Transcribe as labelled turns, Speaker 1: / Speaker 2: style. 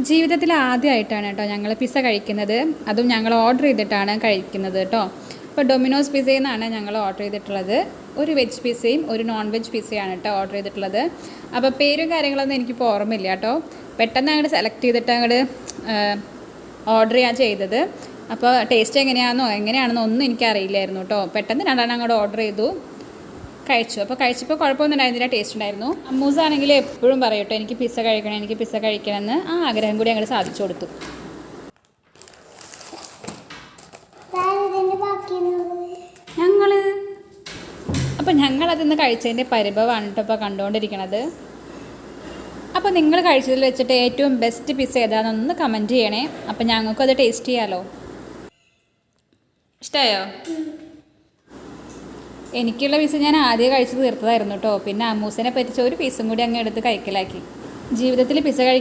Speaker 1: ജീവിതത്തിൽ ആദ്യമായിട്ടാണ് കേട്ടോ ഞങ്ങൾ പിസ്സ കഴിക്കുന്നത്. അതും ഞങ്ങൾ ഓർഡർ ചെയ്തിട്ടാണ് കഴിക്കുന്നത് കേട്ടോ. അപ്പോൾ ഡൊമിനോസ് പിസ്സയിൽ നിന്നാണ് ഞങ്ങൾ ഓർഡർ ചെയ്തിട്ടുള്ളത്. ഒരു വെജ് പിസ്സയും ഒരു നോൺ വെജ് പിസ്സയാണ് കേട്ടോ ഓർഡർ ചെയ്തിട്ടുള്ളത്. അപ്പോൾ പേരും കാര്യങ്ങളൊന്നും എനിക്കിപ്പോൾ ഓർമ്മയില്ല കേട്ടോ. പെട്ടെന്ന് അങ്ങോട്ട് സെലക്ട് ചെയ്തിട്ട് അങ്ങോട്ട് ഓർഡർ ചെയ്യാൻ ചെയ്തത്. അപ്പോൾ ടേസ്റ്റ് എങ്ങനെയാണെന്നോ ഒന്നും എനിക്കറിയില്ലായിരുന്നു കേട്ടോ. പെട്ടെന്ന് രണ്ടെണ്ണം അങ്ങോട്ട് ഓർഡർ ചെയ്തു, കഴിച്ചു. അപ്പോൾ കഴിച്ചപ്പോൾ കുഴപ്പമൊന്നും ഉണ്ടായിരുന്നില്ല, ടേസ്റ്റ് ഉണ്ടായിരുന്നു. അമ്മൂസാണെങ്കിൽ എപ്പോഴും പറയും കേട്ടോ എനിക്ക് പിസ്സ കഴിക്കണമെന്ന്. ആ ആഗ്രഹം കൂടി അങ്ങോട്ട് സാധിച്ചു കൊടുത്തു. ഞങ്ങളതിന്ന് കഴിച്ചതിൻ്റെ പരിഭവമാണ് കേട്ടോ ഇപ്പോൾ കണ്ടുകൊണ്ടിരിക്കണത്. അപ്പോൾ നിങ്ങൾ കഴിച്ചതിൽ വെച്ചിട്ട് ഏറ്റവും ബെസ്റ്റ് പിസ്സ ഏതാണെന്നൊന്ന് കമൻറ്റ് ചെയ്യണേ. അപ്പോൾ ഞങ്ങൾക്കും അത് ടേസ്റ്റ് ചെയ്യാമല്ലോ. ഇഷ്ടമായോ? എനിക്കുള്ള പീസ് ഞാൻ ആദ്യം കഴിച്ച് തീർത്തതായിരുന്നു കേട്ടോ. പിന്നെ അമ്മൂസിനെ പറ്റിച്ച ഒരു പീസും കൂടി അങ്ങ് എടുത്ത് കഴിക്കലാക്കി. ജീവിതത്തിൽ പിസ്സ കഴിക്കാൻ